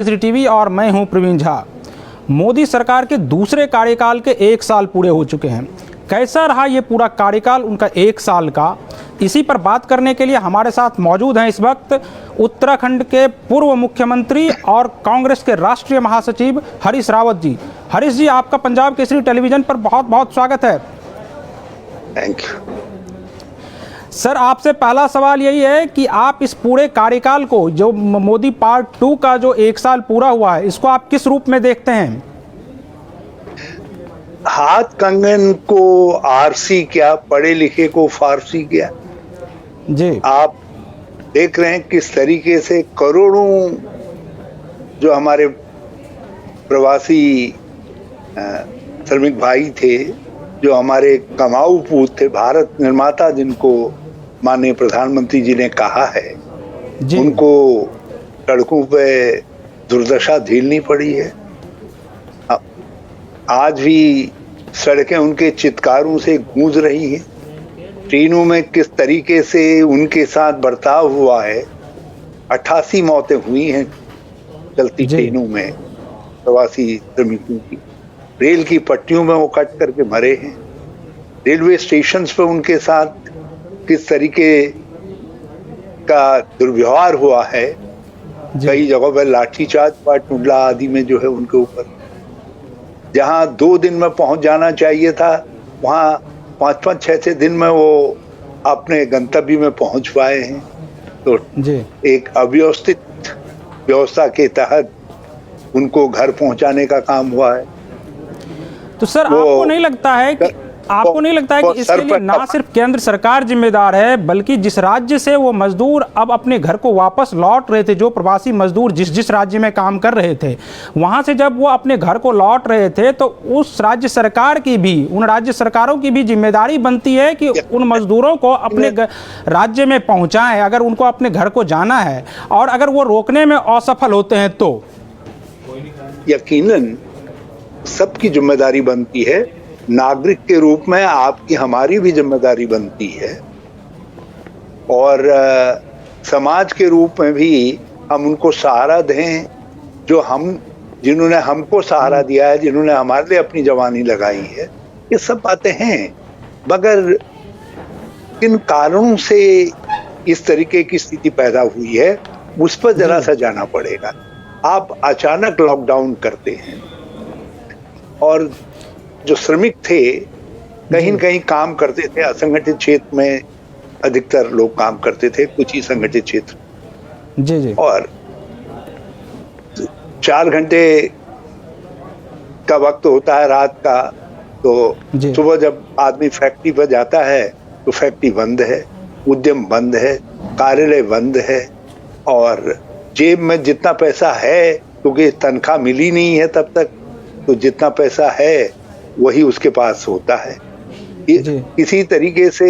TV और मैं हूं प्रवीण झा। मोदी सरकार के दूसरे कार्यकाल के 1 साल पूरे हो चुके हैं। कैसा रहा ये पूरा कार्यकाल उनका 1 साल का, इसी पर बात करने के लिए हमारे साथ मौजूद हैं इस वक्त उत्तराखंड के पूर्व मुख्यमंत्री और कांग्रेस के राष्ट्रीय महासचिव हरीश रावत जी। हरीश जी, आपका पंजाब केसरी टेलीविजन पर बहुत बहुत स्वागत है। थैंक यू सर, आपसे पहला सवाल यही है कि आप इस पूरे कार्यकाल को, जो मोदी पार्ट 2 का जो 1 साल पूरा हुआ है, इसको आप किस रूप में देखते हैं? हाथ कंगन को आरसी क्या, पढ़े लिखे को फारसी क्या। जी, आप देख रहे हैं किस तरीके से करोड़ों जो हमारे प्रवासी श्रमिक भाई थे, जो हमारे कमाऊ पूत थे, भारत निर्माता जिनको माननीय प्रधानमंत्री जी ने कहा है, उनको सड़कों पे दुर्दशा झेलनी पड़ी है। आज भी सड़कें उनके चित्कारों से गूंज रही हैं। ट्रेनों में किस तरीके से उनके साथ बर्ताव हुआ है। 88 मौतें हुई हैं चलती ट्रेनों में प्रवासी श्रमिकों की। रेल की पटरियों में वो कट करके मरे हैं। रेलवे स्टेशन पे उनके साथ किस तरीके का दुर्व्यवहार हुआ है। कई जगहों पर लाठीचार्ज, टुंडला आदि में जो है उनके ऊपर, जहां 2 दिन में पहुंच जाना चाहिए था, वहां 5-5, 6-6 दिन में वो अपने गंतव्य में पहुंच पाए हैं। तो एक अव्यवस्थित व्यवस्था के तहत उनको घर पहुंचाने का काम हुआ है। तो सर, आपको नहीं लगता है कि इसके लिए ना सिर्फ केंद्र सरकार जिम्मेदार है, बल्कि जिस राज्य से वो मजदूर अब अपने घर को वापस लौट रहे थे, जो प्रवासी मजदूर जिस राज्य में काम कर रहे थे, वहां से जब वो अपने घर को लौट रहे थे, तो उस राज्य सरकार की भी, उन राज्य सरकारों की भी जिम्मेदारी बनती है कि उन मजदूरों को अपने राज्य में पहुंचाएं, अगर उनको अपने घर को जाना है। और अगर वो रोकने में असफल होते हैं तो यकीनन सबकी जिम्मेदारी बनती है। नागरिक के रूप में आपकी हमारी भी जिम्मेदारी बनती है, और समाज के रूप में भी हम उनको सहारा दें, जिन्होंने हमको सहारा दिया है, जिन्होंने हमारे लिए अपनी जवानी लगाई है। ये सब बातें हैं, मगर किन कारणों से इस तरीके की स्थिति पैदा हुई है, उस पर जरा सा जाना पड़ेगा। आप अचानक लॉकडाउन करते हैं, और जो श्रमिक थे कहीं न कहीं काम करते थे, असंगठित क्षेत्र में अधिकतर लोग काम करते थे, कुछ ही संगठित क्षेत्र। जी। और 4 घंटे का वक्त होता है रात का, तो सुबह जब आदमी फैक्ट्री पर जाता है तो फैक्ट्री बंद है, उद्यम बंद है, कार्यालय बंद है, और जेब में जितना पैसा है, क्योंकि तनख्वाह मिली नहीं है तब तक, तो जितना पैसा है वही उसके पास होता है। इसी तरीके से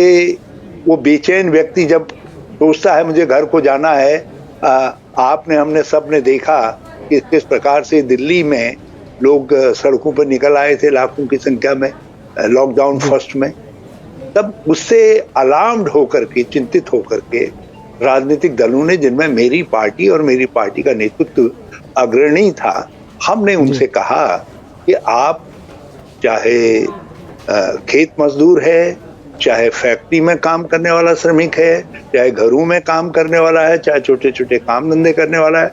वो बेचैन व्यक्ति जब सोचता है मुझे घर को जाना है, हमने सबने देखा कि किस प्रकार से दिल्ली में लोग सड़कों पर निकल आए थे लाखों की संख्या में लॉकडाउन फर्स्ट में। तब उससे अलार्म्ड होकर के, चिंतित होकर के राजनीतिक दलों ने, जिनमें मेरी पार्टी और मेरी पार्टी का नेतृत्व अग्रणी था, हमने उनसे कहा कि आप चाहे खेत मजदूर है, चाहे फैक्ट्री में काम करने वाला श्रमिक है, चाहे घरों में काम करने वाला है, चाहे छोटे छोटे काम धंधे करने वाला है,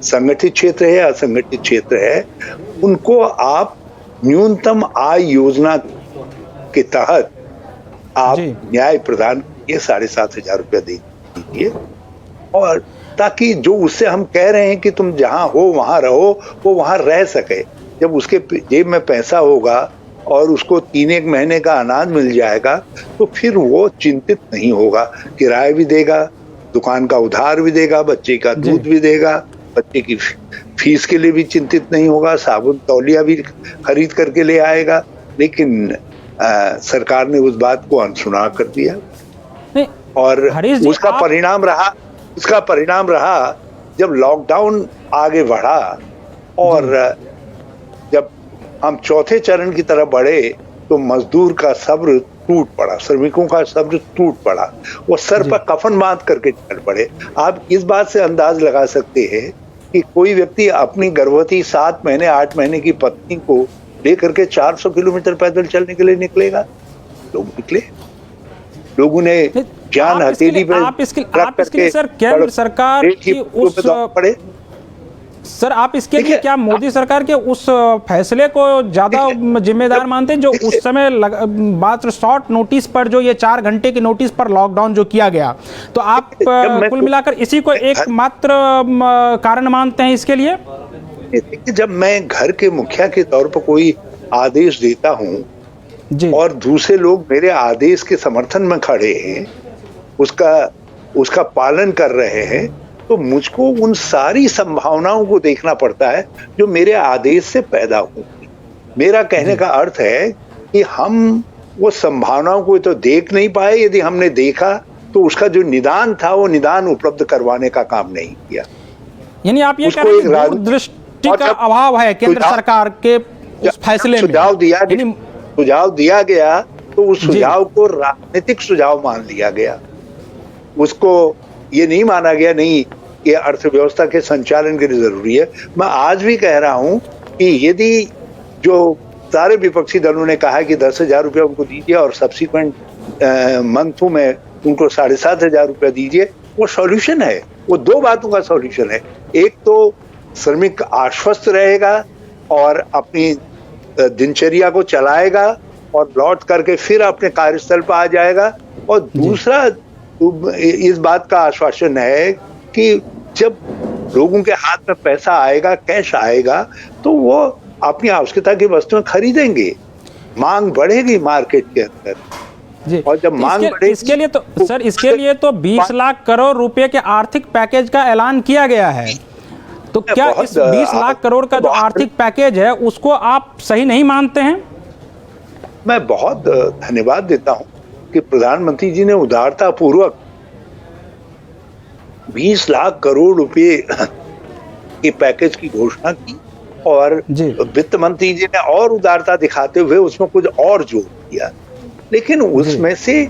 संगठित क्षेत्र है, असंगठित क्षेत्र है, उनको आप न्यूनतम आय योजना के तहत आप न्याय प्रदान कीजिए, 7,500 रुपया दे दीजिए, और ताकि जो उससे हम कह रहे हैं कि तुम जहां हो वहां रहो, वो वहां रह सके। जब उसके जेब में पैसा होगा और उसको 3-1 महीने का अनाज मिल जाएगा, तो फिर वो चिंतित नहीं होगा। किराया भी देगा, दुकान का उधार भी देगा, बच्चे का दूध भी देगा, बच्चे की फीस के लिए भी चिंतित नहीं होगा, साबुन तौलिया भी खरीद करके ले आएगा। लेकिन सरकार ने उस बात को अनसुना कर दिया, और उसका परिणाम रहा जब लॉकडाउन आगे बढ़ा, और जब हम चौथे चरण की तरफ बढ़े, तो मजदूर का सब्र टूट पड़ा, श्रमिकों का सब्र टूट पड़ा, वो सर पर कफन बांध करके चल पड़े। आप इस बात से अंदाज लगा सकते हैं कि कोई व्यक्ति अपनी गर्भवती 7 महीने 8 महीने की पत्नी को लेकर के 400 किलोमीटर पैदल चलने के लिए निकलेगा? लोग निकले, लोगों ने जान हथेली पे आप इसके लिए सर केंद्र सरकार की उस पड़े। सर आप इसके लिए क्या मोदी सरकार के उस फैसले को ज्यादा जिम्मेदार मानते हैं, जो उस समय मात्र शॉर्ट नोटिस पर, जो ये 4 घंटे की नोटिस पर लॉकडाउन जो किया गया, तो आप कुल मिलाकर इसी को एकमात्र कारण मानते हैं इसके लिए? जब मैं घर के मुखिया के तौर पर कोई आदेश देता हूं और दूसरे लोग मेरे आदेश के समर्थन में खड़े हैं, उसका पालन कर रहे हैं, तो मुझको उन सारी संभावनाओं को देखना पड़ता है जो मेरे आदेश से पैदा होंगी। मेरा कहने का अर्थ है कि हम वो संभावनाओं को तो देख नहीं पाए, यदि हमने देखा तो उसका जो निदान था वो निदान उपलब्ध करवाने का काम नहीं किया। यानी आप ये कह रहे हैं कि दूरदृष्टि का अभाव है केंद्र सरकार के उस फैसले में। सुझाव दिया गया तो उस सुझाव को राजनीतिक सुझाव मान लिया गया, उसको ये नहीं माना गया नहीं ये अर्थव्यवस्था के संचालन के लिए जरूरी है। मैं आज भी कह रहा हूं कि यदि जो सारे विपक्षी दलों ने कहा कि 10,000 रुपया उनको दीजिए और सब्सिक्वेंट मंथों में उनको 7,500 रुपया दीजिए, वो सॉल्यूशन है। वो 2 बातों का सॉल्यूशन है। एक तो श्रमिक आश्वस्त रहेगा और अपनी दिनचर्या को चलाएगा और लौट करके फिर अपने कार्यस्थल पर आ जाएगा, और दूसरा इस बात का आश्वासन है कि जब लोगों के हाथ में पैसा आएगा, कैश आएगा, तो वो अपनी आवश्यकता की वस्तुएं खरीदेंगे, मांग बढ़ेगी मार्केट के अंदर जी। और जब मांग बढ़ेगी, इसके लिए तो सर इसके लिए तो 20 लाख करोड़ रुपए के आर्थिक पैकेज का ऐलान किया गया है, तो क्या इस 20 लाख करोड़ का जो आर्थिक पैकेज है उसको आप सही नहीं मानते हैं? मैं बहुत धन्यवाद देता हूं कि प्रधानमंत्री जी ने उदारता पूर्वक 20 लाख करोड़ रुपए के पैकेज की घोषणा की, और वित्त मंत्री जी ने और उदारता दिखाते हुए उसमें कुछ और जोड़ दिया। लेकिन उसमें से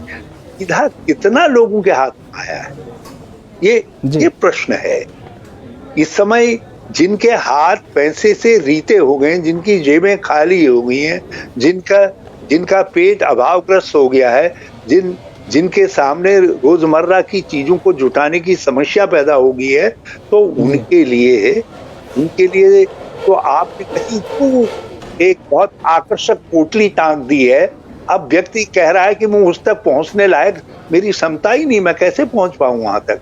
सीधा कितना लोगों के हाथ में आया है, ये प्रश्न है। इस समय जिनके हाथ पैसे से रीते हो गए, जिनकी जेबें खाली हो गई हैं, जिनका पेट अभावग्रस्त हो गया है, जिनके सामने रोजमर्रा की चीजों को जुटाने की समस्या पैदा हो गई है, तो उनके लिए तो आपने कहीं तो एक बहुत आकर्षक पोटली टांग दी है। अब व्यक्ति कह रहा है कि मैं उस तक पहुंचने लायक मेरी क्षमता ही नहीं, मैं कैसे पहुंच पाऊं वहां तक।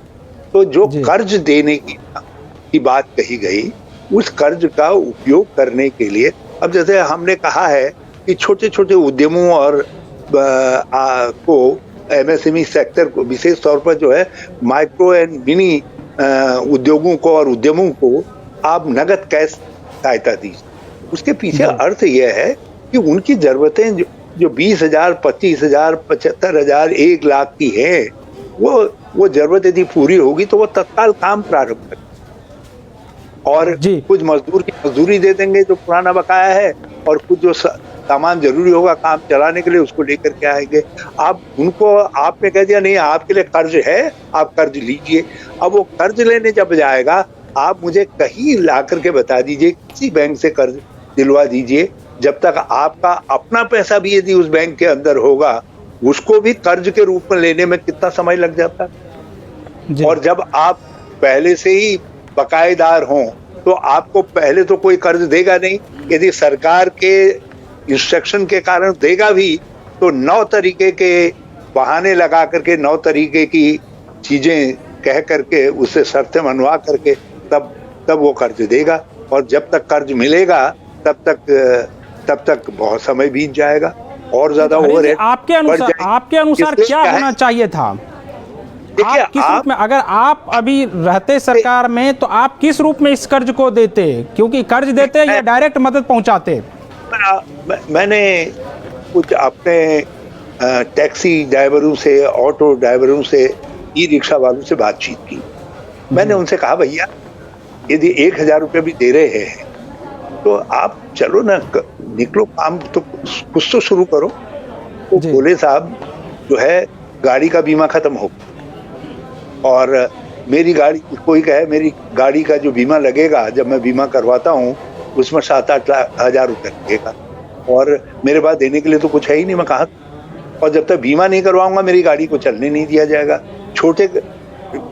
तो जो कर्ज देने की बात कही गई, उस कर्ज का उपयोग करने के लिए, अब जैसे हमने कहा है कि छोटे छोटे उद्यमों और को एमएसएमई सेक्टर को, विशेष तौर पर जो है माइक्रो एंड मिनी उद्योगों को और उद्यमों को आप नगद कैश सहायता दीजिए। उसके पीछे अर्थ यह है कि उनकी जरूरतें जो 20,000, 25,000, 75,000, 1 लाख की है, वो जरूरत यदि पूरी होगी तो वो तत्काल काम प्रारंभ करें, और कुछ मजदूर की मजदूरी दे देंगे जो पुराना बकाया है, और कुछ जो सामान जरूरी होगा काम चलाने के लिए उसको लेकर के आएंगे। आपने कह दिया नहीं आपके लिए कर्ज है, आप कर्ज लीजिए। अब वो कर्ज लेने जब जाएगा, आप मुझे कहीं ला करके बता दीजिए, किसी बैंक से कर्ज दिलवा दीजिए, जब तक आपका अपना पैसा भी यदि उस बैंक के अंदर होगा, उसको भी कर्ज के रूप में लेने में कितना समय लग जाता है। और जब आप पहले से ही बकायेदार हों तो आपको पहले तो कोई कर्ज देगा नहीं, यदि सरकार के इंस्ट्रक्शन के कारण देगा भी तो 9 तरीके के बहाने लगा करके, 9 तरीके की चीजें कह करके, उससे शर्तें मनवा करके तब वो कर्ज देगा, और जब तक कर्ज मिलेगा तब तक बहुत समय बीत जाएगा और ज्यादा ओवरहेड। आपके अनुसार क्या होना चाहिए था? आप किस रूप में, अगर आप अभी रहते सरकार में, तो आप किस रूप में इस कर्ज को देते? क्योंकि कर्ज देते या डायरेक्ट मदद पहुंचाते? मैंने कुछ अपने टैक्सी ड्राइवरों से, ऑटो ड्राइवरों से, ई रिक्शा वालों से बातचीत की। मैंने उनसे कहा भैया यदि 1,000 रुपये भी दे रहे हैं तो आप चलो ना, निकलो, काम तो कुछ तो शुरू करो। तो बोले साहब जो है गाड़ी का बीमा खत्म हो गया, और मेरी गाड़ी, कोई कहे मेरी गाड़ी का जो बीमा लगेगा, जब मैं बीमा करवाता हूँ उसमें 7-8 हज़ार रुपये लगेगा और मेरे पास देने के लिए तो कुछ है ही नहीं, मैं कहाँ, और जब तक बीमा नहीं करवाऊंगा मेरी गाड़ी को चलने नहीं दिया जाएगा। छोटे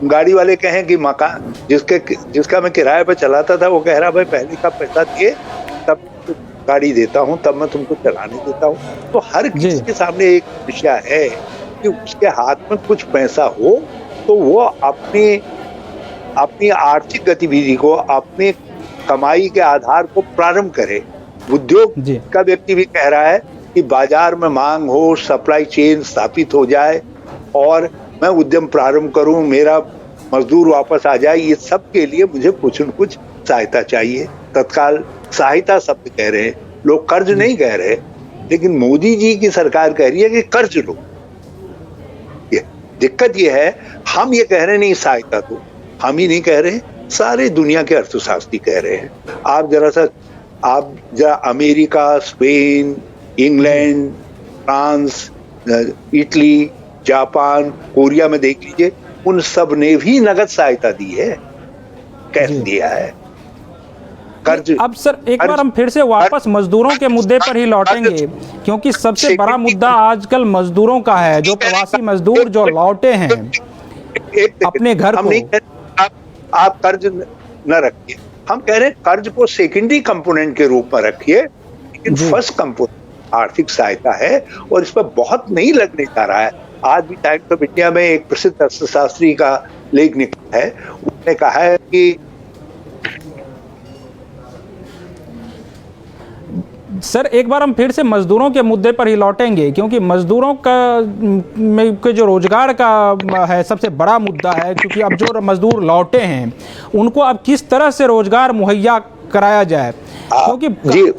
गाड़ी वाले कहें कि मकान जिसका मैं किराए पर चलाता था वो कह रहा भाई पहले का पैसा दिए तब गाड़ी देता हूँ, तब मैं तुमको चलाने देता हूँ। तो हर किसी के सामने एक विषय है कि उसके हाथ में कुछ पैसा हो तो वो अपनी आर्थिक गतिविधि को अपने कमाई के आधार को प्रारंभ करे। उद्योग का व्यक्ति भी कह रहा है कि बाजार में मांग हो, सप्लाई चेन स्थापित हो जाए और मैं उद्यम प्रारंभ करूं, मेरा मजदूर वापस आ जाए। ये सब के लिए मुझे कुछ न कुछ सहायता चाहिए। तत्काल सहायता शब्द कह रहे हैं लोग, कर्ज नहीं कह रहे, लेकिन मोदी जी की सरकार कह रही है कि कर्ज लो। ये दिक्कत ये है, हम ये कह रहे नहीं सहायता दो, हम ही नहीं कह रहे, सारे दुनिया के अर्थशास्त्री कह रहे हैं। आप जरा America, Spain, England, France, Italy, Japan, Korea में देख लीजिए, उन सब ने भी नगद सहायता दी है, कैसे दिया है कर्ज। अब सर एक बार हम फिर से वापस मजदूरों के मुद्दे पर ही लौटेंगे, क्योंकि सबसे बड़ा मुद्दा आजकल मजदूरों का है, जो प्रवासी मजदूर जो लौटे हैं अपने घर को। आप कर्ज न रखिए, हम कह रहे हैं कर्ज को सेकेंडरी कंपोनेंट के रूप में रखिए, लेकिन फर्स्ट कंपोनेंट आर्थिक सहायता है और इस पर बहुत नहीं लगने जा रहा है। आज भी टाइम्स ऑफ इंडिया में एक प्रसिद्ध अर्थशास्त्री का लेख निकला है, उसने कहा है कि सर एक बार हम फिर से मजदूरों के मुद्दे पर ही लौटेंगे, क्योंकि मजदूरों के जो रोजगार का है सबसे बड़ा मुद्दा है, क्योंकि अब जो मजदूर लौटे हैं उनको अब किस तरह से रोजगार मुहैया कराया जाए, क्योंकि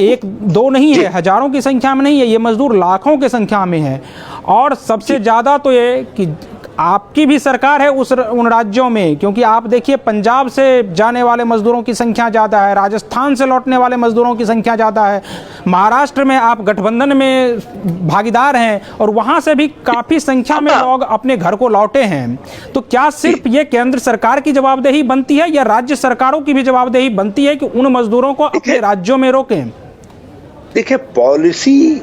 एक दो नहीं है, हजारों की संख्या में नहीं है, ये मजदूर लाखों की संख्या में है। और सबसे ज़्यादा तो ये कि आपकी भी सरकार है उन राज्यों में, क्योंकि आप देखिए पंजाब से जाने वाले मजदूरों की संख्या ज़्यादा है, राजस्थान से लौटने वाले मजदूरों की संख्या ज़्यादा है, महाराष्ट्र में आप गठबंधन में भागीदार हैं और वहाँ से भी काफ़ी संख्या में लोग अपने घर को लौटे हैं। तो क्या सिर्फ ये केंद्र सरकार की जवाबदेही बनती है या राज्य सरकारों की भी जवाबदेही बनती है कि उन मजदूरों को अपने राज्यों में रोकें? देखिए, पॉलिसी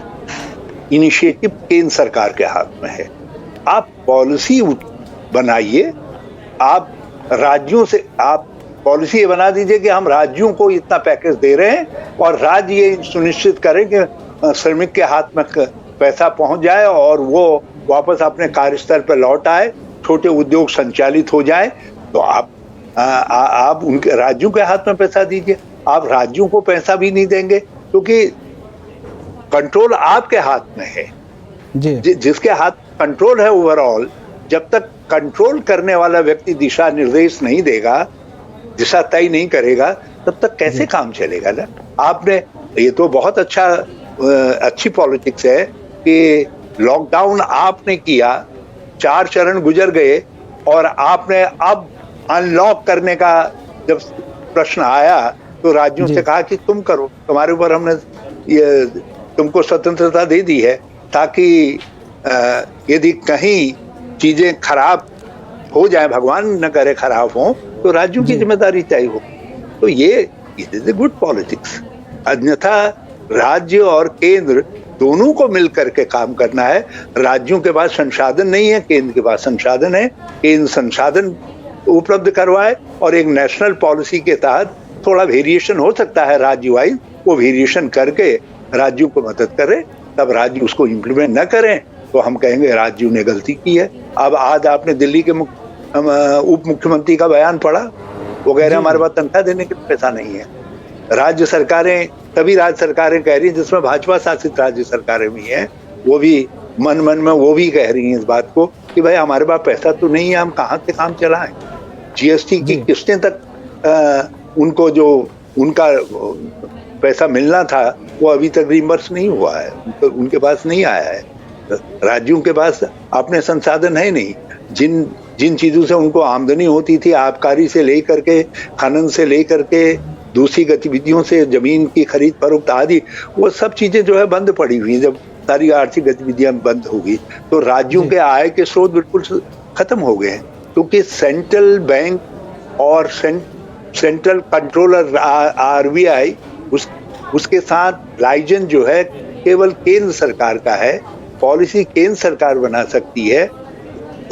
इनिशिएटिव केंद्र सरकार के हाथ में है। आप पॉलिसी बनाइए, आप राज्यों से आप पॉलिसी ये बना दीजिए कि हम राज्यों को इतना पैकेज दे रहे हैं और राज्य ये सुनिश्चित करें कि श्रमिक के हाथ में पैसा पहुंच जाए और वो वापस अपने कार्यस्थल पर लौट आए, छोटे उद्योग संचालित हो जाए। तो आप उनके राज्यों के हाथ में पैसा दीजिए। आप राज्यों को पैसा भी नहीं देंगे क्योंकि कंट्रोल आपके हाथ में है। जिसके हाथ कंट्रोल है ओवरऑल, जब तक कंट्रोल करने वाला व्यक्ति दिशा निर्देश नहीं देगा, दिशा तय नहीं करेगा, तब तक कैसे काम चलेगा ना। आपने ये तो बहुत अच्छी पॉलिटिक्स है कि लॉकडाउन आपने किया, 4 चरण गुजर गए और आपने अब अनलॉक करने का जब प्रश्न आया तो राज्यों से कहा कि तुम करो, तुम्हारे ऊपर हमने ये तुमको स्वतंत्रता दे दी है, ताकि यदि कहीं चीजें खराब हो जाए, भगवान न करे खराब हो, तो राज्यों की जिम्मेदारी तय हो। तो ये इज गुड पॉलिटिक्स। अन्यथा राज्य और केंद्र दोनों को मिलकर के काम करना है। राज्यों के पास संसाधन नहीं है, केंद्र के पास संसाधन है। केंद्र संसाधन उपलब्ध करवाए और एक नेशनल पॉलिसी के तहत थोड़ा वेरिएशन हो सकता है राज्य वाइज, वो वेरिएशन करके राज्यों को मदद करे। तब राज्य उसको इम्प्लीमेंट न करें तो हम कहेंगे राज्यों ने गलती की है। अब आज आपने दिल्ली के उप मुख्यमंत्री का बयान पढ़ा, वो कह रहे हैं हमारे पास तनख्वाह देने के पैसा नहीं है। राज्य सरकारें, सभी राज्य सरकारें कह रही हैं, जिसमें भाजपा शासित राज्य सरकारें भी हैं, वो भी मन में वो भी कह रही हैं इस बात को कि भाई हमारे पास पैसा तो नहीं है, हम कहाँ से काम चलाएं। जीएसटी की किस्तें तक उनको जो उनका पैसा मिलना था वो अभी तक रिइंबर्स नहीं हुआ है, उनके पास नहीं आया है। राज्यों के पास अपने संसाधन है नहीं। जिन चीजों से उनको आमदनी होती थी, आबकारी से लेकर के, खनन से लेकर के, दूसरी गतिविधियों से, जमीन की खरीद फरोख्त आदि, वो सब चीजें जो है बंद पड़ी हुई। जब सारी आर्थिक गतिविधियां बंद होगी तो राज्यों के आय के स्रोत बिल्कुल खत्म हो गए हैं। क्योंकि सेंट्रल बैंक और सेंट्रल कंट्रोलर आरबीआई उसके साथ लाइजन जो है केवल केंद्र सरकार का है, पॉलिसी केंद्र सरकार बना सकती है,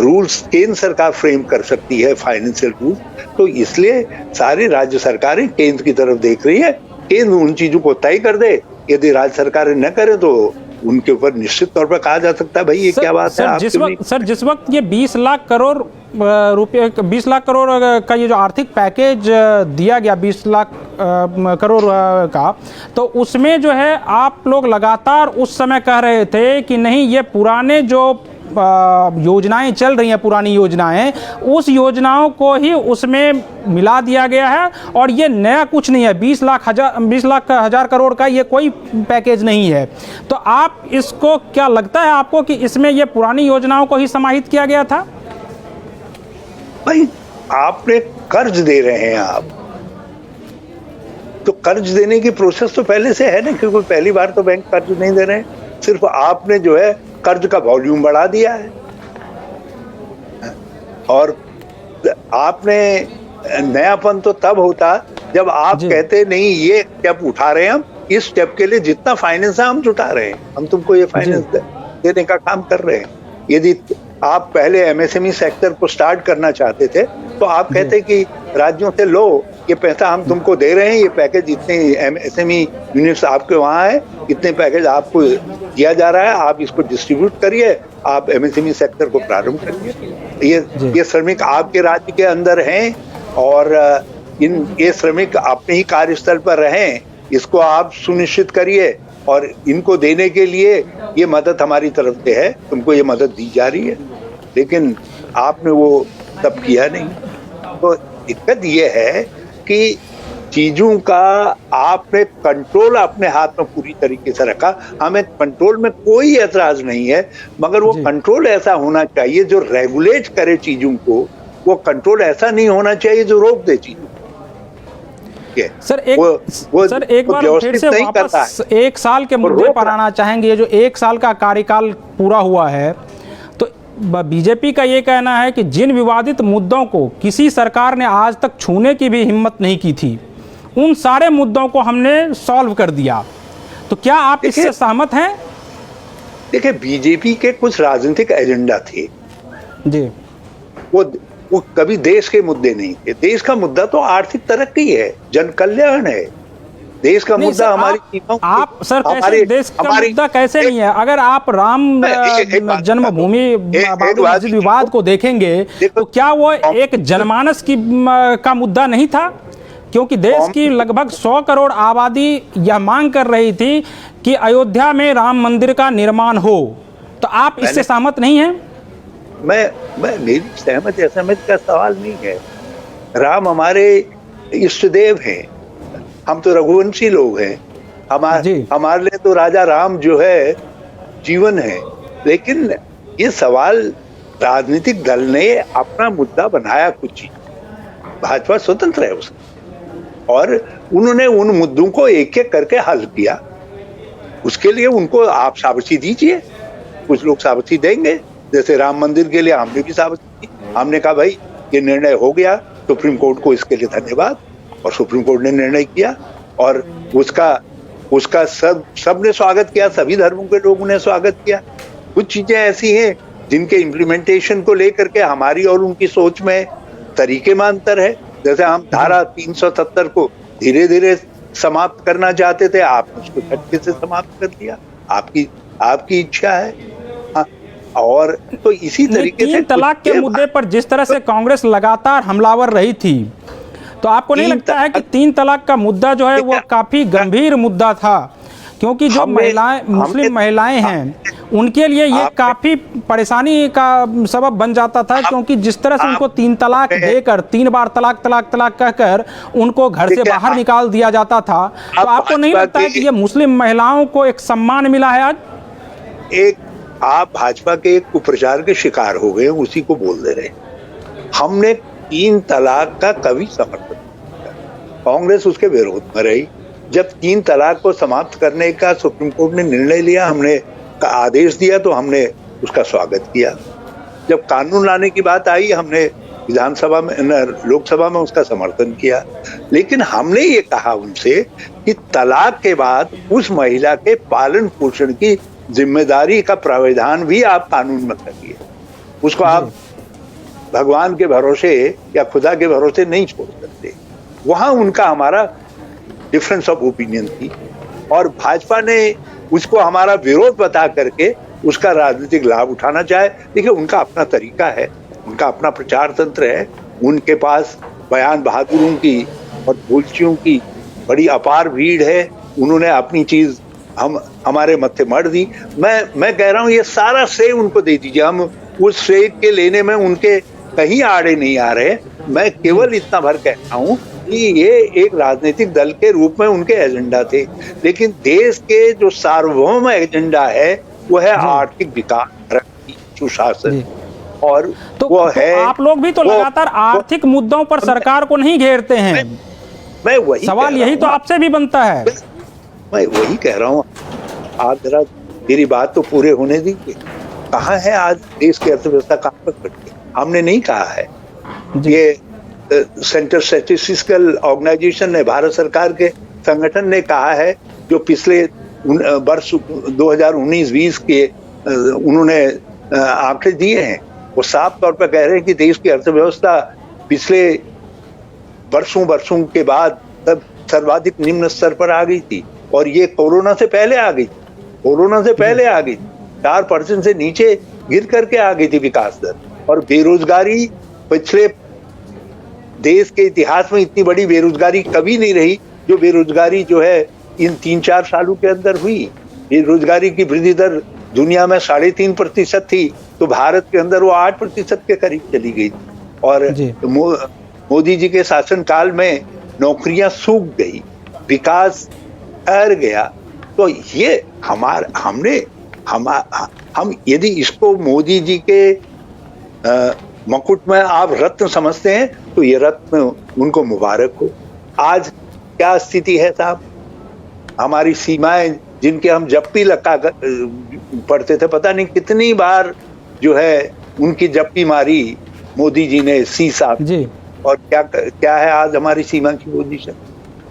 रूल्स केंद्र सरकार फ्रेम कर सकती है, फाइनेंशियल रूल। तो इसलिए सारी राज्य सरकारें केंद्र की तरफ देख रही है, केंद्र उन चीजों को तय कर दे। यदि राज्य सरकारें न करें तो उनके ऊपर निश्चित तौर पर कहा जा सकता है भाई ये क्या बात है। जिस वक्त ये 20 लाख करोड़ रुपए, 20 लाख करोड़ का ये जो आर्थिक पैकेज दिया गया 20 लाख करोड़ का, तो उसमें जो है आप लोग लगातार उस समय कह रहे थे कि नहीं ये पुराने जो योजनाएं चल रही हैं, पुरानी योजनाएं, उस योजनाओं को ही उसमें मिला दिया गया है और ये नया कुछ नहीं है। 20 लाख हजार करोड़ का ये कोई पैकेज नहीं है। तो आप इसको क्या लगता है आपको कि इसमें ये पुरानी योजनाओं को ही समाहित किया गया था? भाई आपने कर्ज दे रहे हैं आप, तो कर्ज देने की प्रोसेस तो पहले से है ना, क्योंकि पहली बार तो बैंक कर्ज नहीं दे रहे हैं, सिर्फ आपने जो है कर्ज का वॉल्यूम बढ़ा दिया है। और आपने नयापन तो तब होता जब आप कहते नहीं ये स्टेप उठा रहे हैं, हम इस स्टेप के लिए जितना फाइनेंस है हम जुटा रहे हैं, हम तुमको ये फाइनेंस देने का काम कर रहे हैं। यदि आप पहले एमएसएमई सेक्टर को स्टार्ट करना चाहते थे तो आप कहते कि राज्यों से लो ये पैसा हम तुमको दे रहे हैं, ये पैकेज इतने एमएसएमई यूनिट्स आपके वहाँ है, इतने पैकेज आपको दिया जा रहा है, आप इसको डिस्ट्रीब्यूट करिए, आप एमएसएमई सेक्टर को प्रारंभ करिए। ये श्रमिक आपके राज्य के अंदर हैं और ये श्रमिक अपने ही कार्यस्थल पर रहें, इसको आप सुनिश्चित करिए और इनको देने के लिए ये मदद हमारी तरफ से है, तुमको ये मदद दी जा रही है। लेकिन आपने वो तब किया नहीं। तो दिक्कत ये है कि चीजों का आपने कंट्रोल अपने हाथ में पूरी तरीके से रखा। हमें कंट्रोल में कोई एतराज नहीं है, मगर वो कंट्रोल ऐसा होना चाहिए जो रेगुलेट करे चीजों को, वो कंट्रोल ऐसा नहीं होना चाहिए जो रोक दे चीजों। सर एक बार फिर से वापस 1 साल के मुद्दे पर आना चाहेंगे। ये जो 1 साल का कार्यकाल पूरा हुआ है, तो बीजेपी का ये कहना है कि जिन विवादित मुद्दों को किसी सरकार ने आज तक छूने की भी हिम्मत नहीं की थी, उन सारे मुद्दों को हमने सॉल्व कर दिया। तो क्या आप इससे सहमत हैं? देखिए, बीजेपी के कुछ राजनीतिक एजेंडा थे जी, वो कभी देश के मुद्दे नहीं थे। देश का मुद्दा तो आर्थिक तरक्की है, जन कल्याण है। देश का मुद्दा हमारी आप सर कैसे देश का मुद्दा कैसे नहीं है? अगर आप राम जन्मभूमि विवाद को देखेंगे तो क्या वो एक जनमानस का मुद्दा नहीं था? क्योंकि देश की लगभग 100 करोड़ आबादी यह मांग कर रही थी कि अयोध्या में राम मंदिर का निर्माण हो। तो आप इससे सहमत नहीं हैं? मेरी सहमत असहमत का सवाल नहीं है। राम हमारे इष्ट देव हैं, हम तो रघुवंशी लोग हैं, हमारे लिए तो राजा राम जो है जीवन है। लेकिन ये सवाल राजनीतिक दल ने अपना मुद्दा बनाया कुछ चीज, भाजपा स्वतंत्र है उसमें, और उन्होंने उन मुद्दों को एक एक करके हल किया। उसके लिए उनको आप शाबाशी दीजिए, कुछ लोग शाबाशी देंगे। जैसे राम मंदिर के लिए हमने भी शाबाशी दी, हमने कहा भाई ये निर्णय हो गया, सुप्रीम कोर्ट को इसके लिए धन्यवाद, और सुप्रीम कोर्ट ने निर्णय किया और उसका सबने स्वागत किया, सभी धर्मों के लोगों ने स्वागत किया। कुछ चीजें ऐसी हैं जिनके इम्प्लीमेंटेशन को लेकर के हमारी और उनकी सोच में तरीके में अंतर है। जैसे हम धारा 370 को धीरे धीरे समाप्त करना चाहते थे, आपने उसको झटके से समाप्त कर दिया, आपकी इच्छा है। और तो इसी तरीके से 3 तलाक के मुद्दे पर जिस तरह से कांग्रेस लगातार हमलावर रही थी, तो आपको नहीं लगता है कि 3 तलाक का मुद्दा जो है वो काफी गंभीर मुद्दा था? क्योंकि जो मुस्लिम महिलाएं हैं उनके लिए ये काफी परेशानी का सबब बन जाता था, क्योंकि जिस तरह से उनको 3 तलाक देकर 3 बार तलाक तलाक तलाक कहकर उनको घर से बाहर निकाल दिया जाता था। तो आपको नहीं लगता है कि ये मुस्लिम महिलाओं को एक सम्मान मिला है आज? आप भाजपा के एक कुप्रचार के शिकार हो गए, उसी को बोल दे रहे हैं। हमने 3 तलाक का कभी समर्थन नहीं किया, कांग्रेस उसके विरोध में रही। जब 3 तलाक को समाप्त करने का सुप्रीम कोर्ट ने निर्णय लिया, हमने का आदेश दिया, तो हमने उसका स्वागत किया। जब कानून लाने की बात आई, हमने विधानसभा में, लोकसभा में उसका समर्थन किया। लेकिन हमने ये कहा उनसे कि तलाक के बाद उस महिला के पालन पोषण की जिम्मेदारी का प्रावधान भी आप कानून में करिए। उसको आप भगवान के भरोसे या खुदा के भरोसे नहीं छोड़ सकते। वहां उनका हमारा डिफरेंस ऑफ ओपिनियन थी और भाजपा ने उसको हमारा विरोध बता करके उसका राजनीतिक लाभ उठाना चाहे। देखिए, उनका अपना तरीका है, उनका अपना प्रचार तंत्र है, उनके पास बयान बहादुरों की और भूलचियों की बड़ी अपार भीड़ है। उन्होंने अपनी चीज हमारे मत्थे मढ़ दी। मैं कह रहा हूं ये सारा श्रेय उनको दे दीजिए। हम उस श्रेय के लेने में उनके कहीं आड़े नहीं आ रहे। मैं केवल इतना भर कहता हूं कि ये एक राजनीतिक दल के रूप में उनके एजेंडा थे, लेकिन देश के जो सार्वभौम एजेंडा है वो है आर्थिक विकास, तरक्की, सुशासन। और तो वो है, आप लोग भी तो लगातार आर्थिक मुद्दों पर सरकार को नहीं घेरते हैं। मैं वही सवाल यही तो आपसे भी बनता है। मैं वही कह रहा हूँ, आप जरा मेरी बात तो पूरे होने दीजिए। कहाँ है आज देश की अर्थव्यवस्था, कहाँ पर खड़ी है? हमने नहीं कहा है। ये सेंटर स्टैटिस्टिकल ऑर्गेनाइजेशन ने, भारत सरकार के संगठन ने कहा है, जो पिछले वर्ष 2019-20 के उन्होंने आंकड़े दिए हैं, वो साफ तौर पर कह रहे हैं कि देश की अर्थव्यवस्था पिछले वर्षों के बाद तब सर्वाधिक निम्न स्तर पर आ गई थी। और ये कोरोना से पहले आ गई, 4% से नीचे गिर करके आ गई थी विकास दर। और बेरोजगारी, पिछले देश के इतिहास में इतनी बड़ी बेरोजगारी कभी नहीं रही जो बेरोजगारी जो है इन 3-4 सालों के अंदर हुई। बेरोजगारी की वृद्धि दर दुनिया में 3.5% थी, तो भारत के अंदर वो 8% के करीब चली गई। और मोदी जी के शासनकाल में नौकरियां सूख गई, विकास ठहर गया। तो ये हम यदि इसको मोदी जी के मुकुट में आप रत्न समझते हैं तो ये रत्न उनको मुबारक हो। आज क्या स्थिति है साहब, हमारी सीमाएं जिनके हम जप्पी लगा पढ़ते थे, पता नहीं कितनी बार जो है उनकी जप्पी मारी मोदी जी ने सीसा जी। और क्या है आज हमारी सीमा की पोजीशन।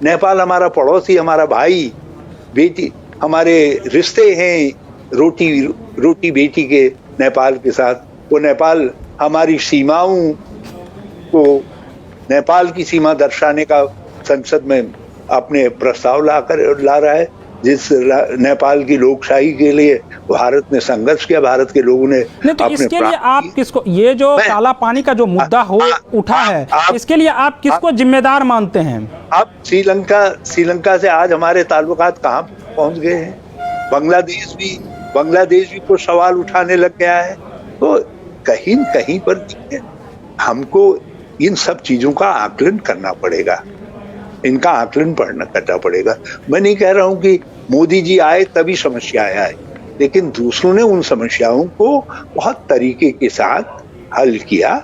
नेपाल हमारा पड़ोसी, हमारा भाई, बेटी, हमारे रिश्ते हैं रोटी बेटी के नेपाल के साथ। वो नेपाल हमारी सीमाओं को, नेपाल की सीमा दर्शाने का संसद में अपने प्रस्ताव ला रहा है, जिस नेपाल की लोकशाही के लिए भारत ने संघर्ष किया, भारत के लोगों ने। नहीं तो इसके लिए आप किसको, ये जो काला पानी का जो मुद्दा उठा है, इसके लिए आप किसको जिम्मेदार मानते हैं? आप श्रीलंका से आज हमारे ताल्लुकात कहाँ पहुंच गए हैं। बांग्लादेश भी कुछ सवाल उठाने लग गया है। तो कहीं पर हमको इन सब चीजों का आकलन करना पड़ेगा, इनका आकलन करना पड़ेगा। मैं नहीं कह रहा हूं कि मोदी जी आए तभी समस्याएं आए, लेकिन दूसरों ने उन समस्याओं को बहुत तरीके के साथ हल किया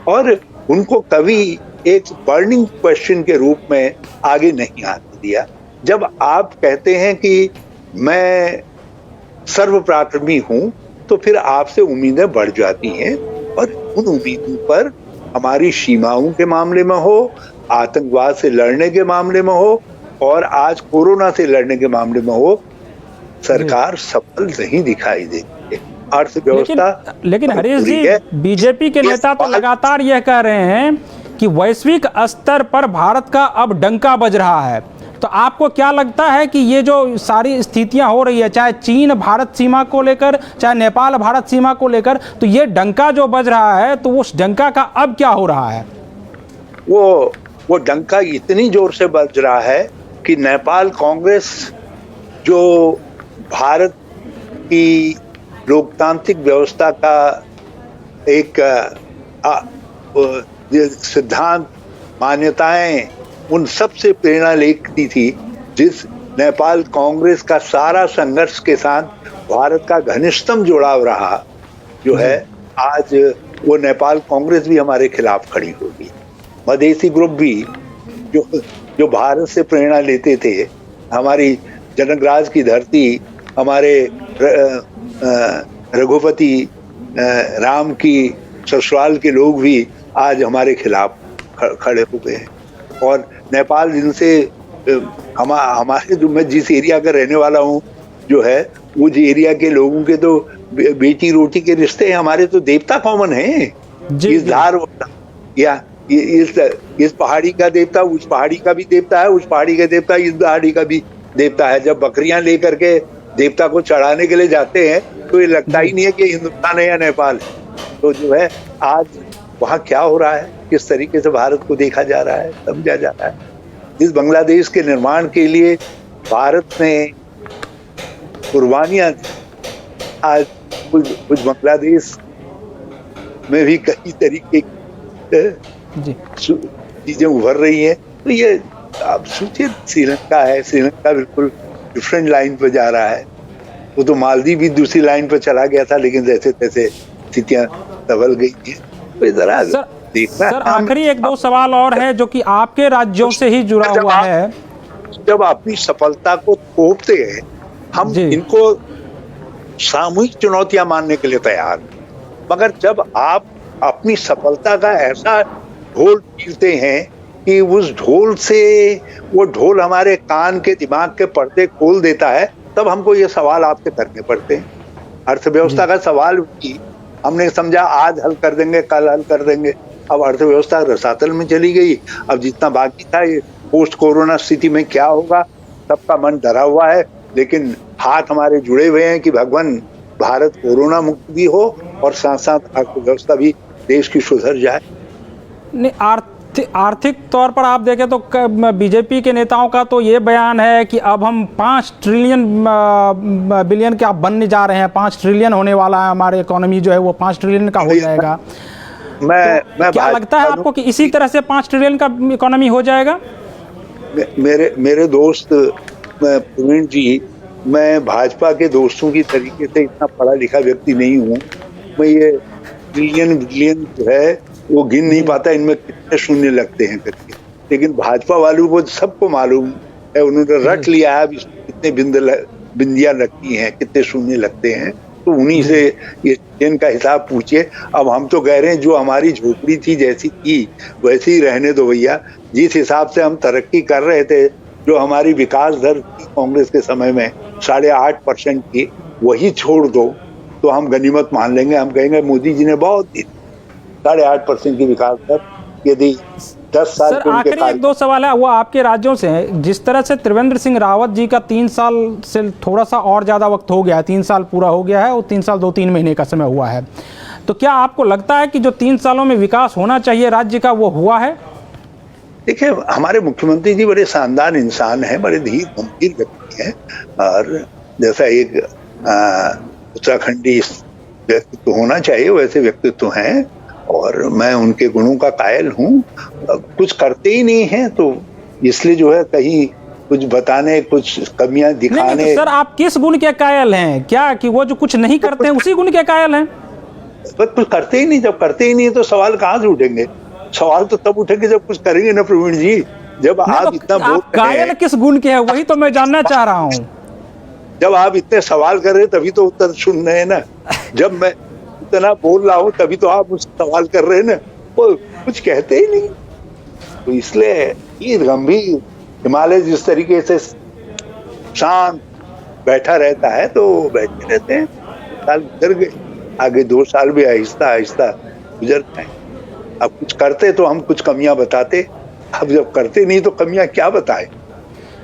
और उनको कभी एक बर्निंग क्वेश्चन के रूप में आगे नहीं आने दिया। जब आप कहते हैं कि मैं सर्वपराक्रमी हूं, तो फिर आपसे उम्मीदें बढ़ जाती हैं और उन उम्मीदों पर हमारी सीमाओं के मामले में हो, आतंकवाद से लड़ने के मामले में हो और आज कोरोना से लड़ने के मामले में हो, सरकार सफल नहीं दिखाई देती है। अर्थव्यवस्था लेकिन हरीश जी, बीजेपी के नेता तो लगातार यह कह रहे हैं कि वैश्विक स्तर पर भारत का अब डंका बज रहा है। तो आपको क्या लगता है कि ये जो सारी स्थितियां हो रही है, चाहे चीन भारत सीमा को लेकर, चाहे नेपाल भारत सीमा को लेकर, तो ये डंका जो बज रहा है, तो उस डंका का अब क्या हो रहा है? वो डंका इतनी जोर से बज रहा है कि नेपाल कांग्रेस, जो भारत की लोकतांत्रिक व्यवस्था का एक सिद्धांत, मान्यताएं, उन सब से प्रेरणा लेती थी, जिस नेपाल कांग्रेस का सारा संघर्ष के साथ भारत का घनिष्ठतम जुड़ाव रहा जो है, आज वो नेपाल कांग्रेस भी हमारे खिलाफ खड़ी होगी। मधेसी ग्रुप भी जो भारत से प्रेरणा लेते थे, हमारी जनकराज की धरती, हमारे रघुपति राम की ससुराल के लोग भी आज हमारे खिलाफ खड़े हो गए हैं। और नेपाल जिनसे हमारे जो, मैं जिस एरिया का रहने वाला हूँ जो है, उस एरिया के लोगों के तो बेटी रोटी के रिश्ते हैं, हमारे तो देवता कॉमन है। इस धार या इस पहाड़ी का देवता उस पहाड़ी का भी देवता है, उस पहाड़ी का देवता इस पहाड़ी का भी देवता है। जब बकरियां लेकर के देवता को चढ़ाने के लिए जाते हैं तो ये लगता ही नहीं है कि हिंदुस्तान है या नेपाल है। तो जो है आज वहाँ क्या हो रहा है, किस तरीके से भारत को देखा जा रहा है, समझा जा रहा है। इस बांग्लादेश के निर्माण के लिए भारत ने कुर्बानियां दी। आज कुछ बांग्लादेश में भी कई तरीके की चीजें उभर रही है। तो ये आप सोचिए, श्रीलंका है, श्रीलंका बिल्कुल डिफरेंट लाइन पर जा रहा है। वो तो मालदीव भी दूसरी लाइन पर चला गया था, लेकिन जैसे तैसे स्थितियां संभल गई थी। तो जरा देखना। सर आखिरी एक दो सवाल और है जो कि आपके राज्यों से ही जुड़ा हुआ है। जब अपनी सफलता को थोपते हैं, हम इनको सामूहिक चुनौतियां मानने के लिए तैयार, मगर जब आप अपनी सफलता का ऐसा ढोल पीटते हैं कि उस ढोल से वो ढोल हमारे कान के दिमाग के पर्दे खोल देता है, तब हमको ये सवाल आपसे करने पड़ते हैं। अर्थव्यवस्था का सवाल भी हमने समझा आज हल कर देंगे, कल हल कर देंगे। अब अर्थव्यवस्था रसातल में चली गई। अब जितना बाकी था, ये पोस्ट कोरोना स्थिति में क्या होगा, सबका मन डरा हुआ है। लेकिन हाथ हमारे जुड़े हुए हैं कि भगवान भारत कोरोना मुक्त भी हो और साथ साथ अर्थव्यवस्था भी देश की सुधर जाए। आर्थिक तौर पर आप देखें तो बीजेपी के नेताओं का तो ये बयान है कि अब हम 5 ट्रिलियन बिलियन के आप बनने जा रहे हैं, 5 ट्रिलियन होने वाला है, हमारी इकोनॉमी जो है वो 5 ट्रिलियन का हो जाएगा। मैं क्या लगता है आपको कि इसी तरह से 5 ट्रिलियन का इकोनॉमी हो जाएगा? मेरे दोस्त प्रवीण जी, मैं भाजपा के दोस्तों की तरीके से इतना पढ़ा लिखा व्यक्ति नहीं हूँ। मैं ये ट्रिलियन बिलियन जो है वो गिन नहीं पाता, इनमें कितने शून्य लगते हैं करके। लेकिन भाजपा वालों को सबको मालूम है, उन्होंने रट लिया है कितने बिंदियां लगती हैं, कितने शून्य लगते हैं। तो उन्हीं से ये ट्रिलियन का हिसाब पूछिए। अब हम तो कह रहे हैं जो हमारी झोपड़ी थी जैसी थी वैसे ही रहने दो भैया। जिस हिसाब से हम तरक्की कर रहे थे, जो हमारी विकास दर थी कांग्रेस के समय में 8.5% की, वही छोड़ दो तो हम गनीमत मान लेंगे। हम कहेंगे मोदी जी ने बहुत दी 8.5% की विकास दर, यदि 10 साल सर आखिरी एक दो सवाल है वो आपके राज्यों से है। जिस तरह से त्रिवेंद्र सिंह रावत जी का 3 साल से थोड़ा सा और ज़्यादा वक्त हो गया है, 3 साल पूरा हो गया है और 3 साल 2-3 महीने का समय हुआ है, तो क्या आपको लगता है कि जो 3 सालों में विकास होना चाहिए राज्य का वो हुआ है? देखिए, हमारे मुख्यमंत्री जी बड़े शानदार इंसान हैं, बड़े धीर गंभीर व्यक्ति हैं। और जैसा एक उत्तराखंडी व्यक्तित्व होना चाहिए वैसे व्यक्तित्व हैं, और मैं उनके गुणों का कायल हूँ। कुछ करते ही नहीं हैं, तो इसलिए जो है कहीं कुछ बताने, कुछ कमियां दिखाने। नहीं, तो सर आप किस गुण के कायल हैं? क्या कि वो जो कुछ नहीं करते हैं उसी गुण के कायल हैं? कुछ करते ही नहीं। जब करते ही नहीं तो सवाल कहाँ से उठेंगे? सवाल तो तब उठेंगे जब कुछ करेंगे ना प्रवीण जी। जब आप इतना आप कायल किस गुण के हैं वही तो मैं जानना चाह रहा हूँ। जब आप इतने सवाल कर रहे हैं तभी तो उत्तर सुन रहे हैं ना। जब मैं इतना बोल रहा हूँ तभी तो आप मुझसे सवाल कर रहे हैं ना। वो कुछ कहते ही नहीं। तो इसलिए ये गंभीर हिमालय जिस तरीके से शांत बैठा रहता है तो बैठे रहते हैं। साल गुजर गए, आगे 2 साल भी आहिस्ता आहिस्ता गुजर जाए। अब कुछ करते तो हम कुछ कमियां बताते, अब जब करते नहीं तो कमियां क्या बताएं?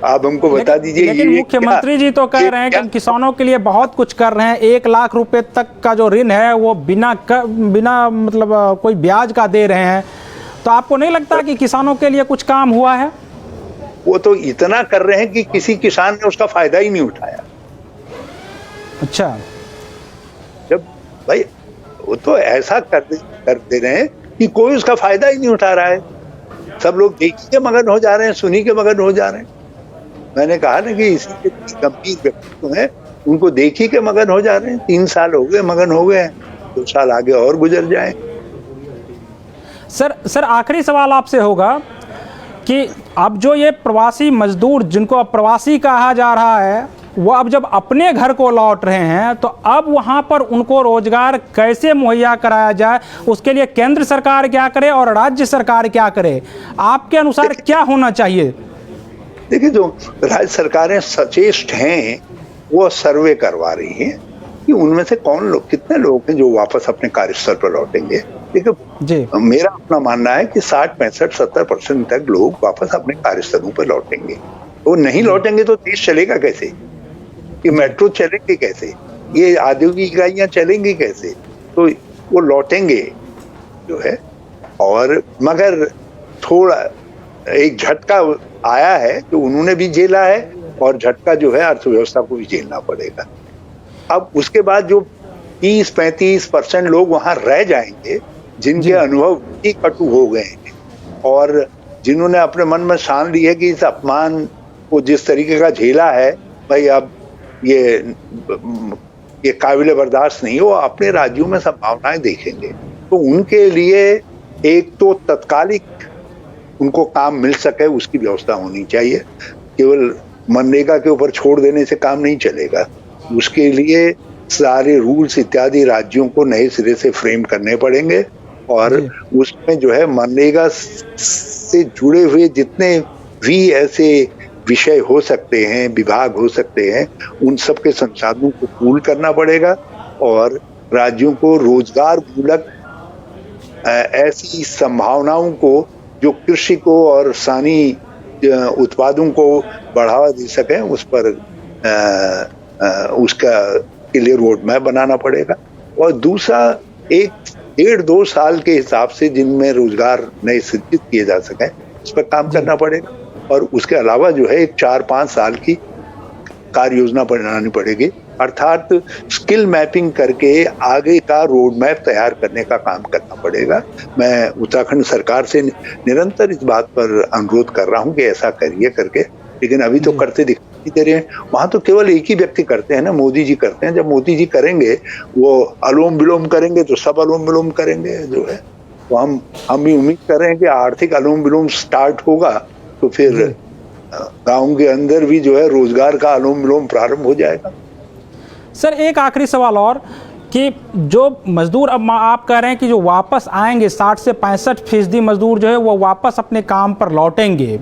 आप हमको बता दीजिए। लेकिन मुख्यमंत्री जी तो कह रहे हैं कि हम किसानों के लिए बहुत कुछ कर रहे हैं। 1 लाख रुपए तक का जो ऋण है वो बिना मतलब कोई ब्याज का दे रहे हैं। तो आपको नहीं लगता कि किसानों के लिए कुछ काम हुआ है? वो तो इतना कर रहे हैं कि किसी किसान ने उसका फायदा ही नहीं उठाया। अच्छा, जब भाई वो तो ऐसा कर दे रहे हैं कि कोई उसका फायदा ही नहीं उठा रहा है। सब लोग देखी के मगन हो जा रहे हैं, सुनी के मगन हो जा रहे हैं। मैंने कहा ना कि इसी के गंभीर व्यक्तित्व हैं, उनको देखी के मगन हो जा रहे हैं। 3 साल हो गए, मगन हो गए, 2 साल आगे और गुजर जाए। सर आखिरी सवाल आपसे होगा कि अब जो ये प्रवासी मजदूर जिनको अब प्रवासी कहा जा रहा है वो अब जब अपने घर को लौट रहे हैं तो अब वहाँ पर उनको रोजगार कैसे मुहैया कराया जाए, उसके लिए केंद्र सरकार क्या करे और राज्य सरकार क्या करे, आपके अनुसार क्या होना चाहिए? देखिए, जो राज्य सरकारें सचेष्ट हैं वो सर्वे करवा रही हैं कि उनमें से कौन लोग, कितने लोग हैं जो वापस अपने कार्यस्थल पर लौटेंगे। देखिए, मेरा अपना मानना है कि 60, 65, 70% तक लोग वापस अपने कार्यस्थलों पर लौटेंगे। वो नहीं लौटेंगे तो देश चलेगा कैसे? ये मेट्रो चलेंगे कैसे? ये औद्योगिक इकाइयां चलेंगी कैसे? तो वो लौटेंगे जो है। और मगर थोड़ा एक झटका आया है जो उन्होंने भी झेला है, और झटका जो है अर्थव्यवस्था को भी झेलना पड़ेगा। अब उसके बाद जो 30-35% लोग वहां रह जाएंगे जिनके अनुभव ही कटु हो गए हैं और जिन्होंने अपने मन में ठान ली है कि इस अपमान को जिस तरीके का झेला है, भाई अब ये काबिल बर्दाश्त नहीं हो, अपने राज्यों में संभावनाएं देखेंगे। तो उनके लिए एक तो तत्कालिक उनको काम मिल सके उसकी व्यवस्था होनी चाहिए। केवल मनरेगा के ऊपर छोड़ देने से काम नहीं चलेगा, उसके लिए सारे रूल्स इत्यादि राज्यों को नए सिरे से फ्रेम करने पड़ेंगे और उसमें जो है मनरेगा से जुड़े हुए जितने भी ऐसे विषय हो सकते हैं, विभाग हो सकते हैं, उन सब के संसाधनों को पूल करना पड़ेगा और राज्यों को रोजगार मूलक ऐसी संभावनाओं को जो कृषि को और स्थानीय उत्पादों को बढ़ावा दे सके उस पर उसका के लिए रोड मैप बनाना पड़ेगा। और दूसरा, 1-1.5-2 साल के हिसाब से जिनमें रोजगार नए सृजित किए जा सके उस पर काम करना पड़ेगा। और उसके अलावा जो है एक 4-5 साल की कार्य योजना बनानी पड़ेगी, अर्थात स्किल मैपिंग करके आगे का रोड मैप तैयार करने का काम करना पड़ेगा। मैं उत्तराखंड सरकार से निरंतर इस बात पर अनुरोध कर रहा हूं कि ऐसा करिए करके, लेकिन अभी तो करते दिखाई दे रहे हैं। वहां तो केवल एक ही व्यक्ति करते हैं ना, मोदी जी करते हैं। जब मोदी जी करेंगे, वो अनुलोम विलोम करेंगे तो सब अनुलोम विलोम करेंगे जो है। तो हम भी उम्मीद कर रहे हैं कि आर्थिक अनुलोम विलोम स्टार्ट होगा तो फिर गाँव के अंदर भी जो है रोजगार का अनुलोम विलोम प्रारंभ हो जाएगा। सर, एक आखिरी सवाल और कि जो मजदूर अब आप कह रहे हैं कि जो वापस आएंगे 60 से 65% मजदूर जो है वो वापस अपने काम पर लौटेंगे,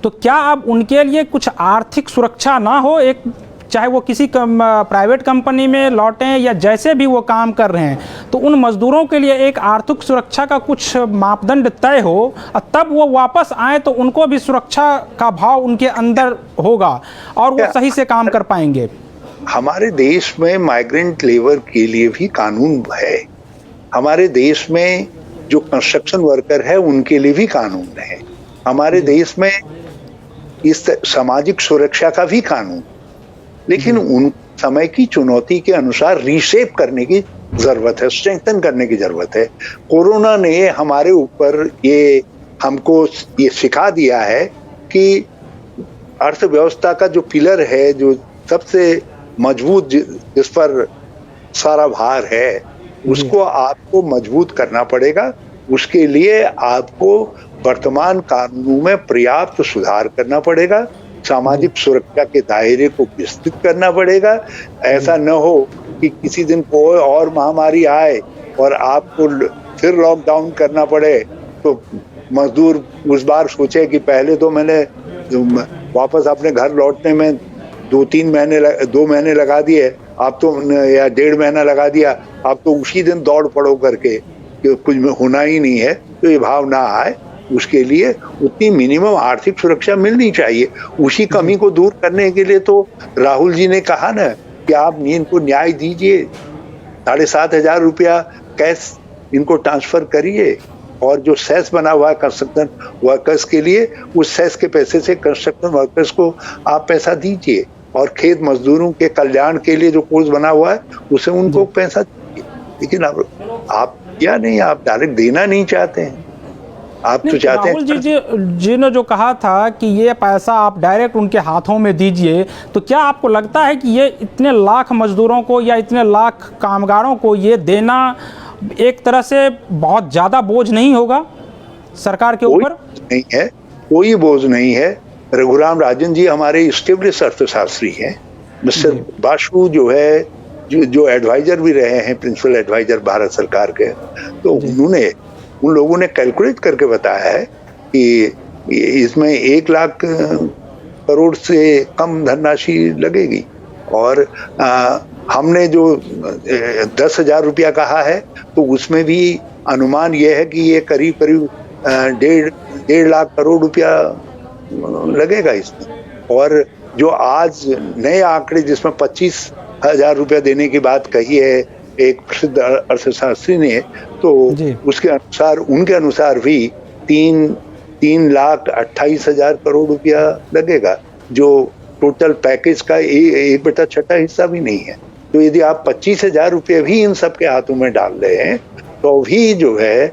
तो क्या अब उनके लिए कुछ आर्थिक सुरक्षा ना हो, एक चाहे वो किसी प्राइवेट कंपनी में लौटें या जैसे भी वो काम कर रहे हैं, तो उन मजदूरों के लिए एक आर्थिक सुरक्षा का कुछ मापदंड तय हो और तब वो वापस आए तो उनको भी सुरक्षा का भाव उनके अंदर होगा और वो सही से काम कर पाएंगे? हमारे देश में माइग्रेंट लेबर के लिए भी कानून है। हमारे देश में जो कंस्ट्रक्शन वर्कर है उनके लिए भी कानून है। हमारे देश में इस सामाजिक सुरक्षा का भी कानून, लेकिन उन समय की चुनौती के अनुसार रीशेप करने की जरूरत है, स्ट्रेंथन करने की जरूरत है। कोरोना ने हमारे ऊपर हमको ये सिखा दिया है कि अर्थव्यवस्था का जो पिलर है, जो सबसे मजबूत जिस पर सारा भार है, उसको आपको मजबूत करना पड़ेगा। उसके लिए आपको वर्तमान कानूनों में पर्याप्त सुधार करना पड़ेगा, सामाजिक सुरक्षा के दायरे को विस्तृत करना पड़ेगा। ऐसा न हो कि किसी दिन कोई और महामारी आए और आपको फिर लॉकडाउन करना पड़े तो मजदूर उस बार सोचे कि पहले तो मैंने वापस अपने घर लौटने में 2 महीने लगा दिए, आप तो या 1.5 महीना लगा दिया, आप तो उसी दिन दौड़ पड़ो करके कि कुछ होना ही नहीं है। तो ये भाव ना आए, उसके लिए उतनी मिनिमम आर्थिक सुरक्षा मिलनी चाहिए। उसी कमी को दूर करने के लिए तो राहुल जी ने कहा ना कि आप इनको न्याय दीजिए, 7,500 रुपया कैश इनको ट्रांसफर करिए और जो सेस बना हुआ है कंस्ट्रक्शन वर्कर्स के लिए, उस सेस के पैसे से कंस्ट्रक्शन वर्कर्स को आप पैसा दीजिए और खेत मजदूरों के कल्याण के लिए जो कोर्स बना हुआ है उसे उनको पैसा दीजिए। लेकिन आप क्या नहीं, आप डायरेक्ट देना नहीं चाहते हैं, आप तो चाहते हैं। राहुल जी ने जो कहा था कि ये पैसा आप डायरेक्ट उनके हाथों में दीजिए, तो क्या आपको लगता है कि ये इतने लाख मजदूरों को या इतने लाख कामगारों को ये देना एक तरह से बहुत ज्यादा बोझ नहीं होगा सरकार के ऊपर? नहीं है, कोई बोझ नहीं है। रघुराम राजन जी हमारे स्टेब्लिश अर्थशास्त्री हैं, मिस्टर बासु जो है, जो एडवाइजर भी रहे हैं, प्रिंसिपल एडवाइजर भारत सरकार के, तो उन लोगों ने कैलकुलेट करके बताया है कि इसमें 1 लाख करोड़ से कम धनराशि लगेगी। और हमने जो 10,000 रुपया कहा है, तो उसमें भी अनुमान यह है कि ये करीब 1.5 लाख करोड़ रुपया लगेगा इसमें। और जो आज नए आंकड़े जिसमें 25,000 रुपया देने की बात कही है एक प्रसिद्ध अर्थशास्त्री ने, तो उसके अनुसार, उनके अनुसार भी 3,28,000 करोड़ रुपया लगेगा, जो टोटल पैकेज का 1/6 हिस्सा भी नहीं है। तो यदि आप 25,000 रुपये भी इन सब के हाथों में डाल रहे हैं, तो भी जो है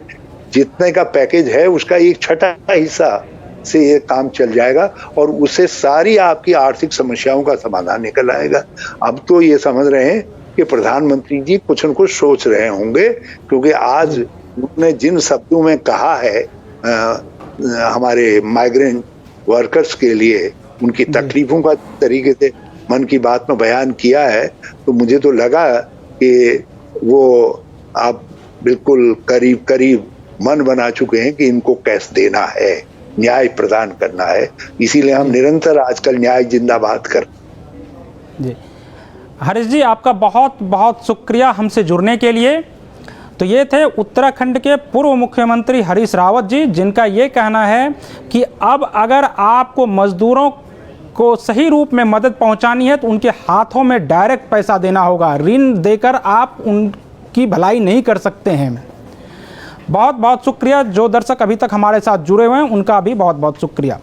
जितने का पैकेज है उसका 1/6 हिस्सा से ये काम चल जाएगा, और उससे सारी आपकी आर्थिक समस्याओं का समाधान निकल आएगा। अब तो ये समझ रहे हैं कि प्रधानमंत्री जी कुछ न कुछ सोच रहे होंगे, क्योंकि आज उन्होंने जिन शब्दों में कहा है हमारे माइग्रेंट वर्कर्स के लिए उनकी तकलीफों का तरीके से मन की बात में बयान किया है, तो मुझे तो लगा कि वो आप बिल्कुल करीब करीब मन बना चुके हैं कि इनको कैसे देना है, न्याय प्रदान करना है। इसीलिए हम निरंतर आजकल न्याय जिंदाबाद कर। जी हरीश जी, आपका बहुत बहुत शुक्रिया हमसे जुड़ने के लिए। तो ये थे उत्तराखंड के पूर्व मुख्यमंत्री हरीश रावत जी, जिनका ये कहना है कि अब अगर आपको मजदूरों को सही रूप में मदद पहुंचानी है तो उनके हाथों में डायरेक्ट पैसा देना होगा, ऋण देकर आप उनकी भलाई नहीं कर सकते हैं। बहुत बहुत शुक्रिया। जो दर्शक अभी तक हमारे साथ जुड़े हुए हैं उनका भी बहुत बहुत शुक्रिया।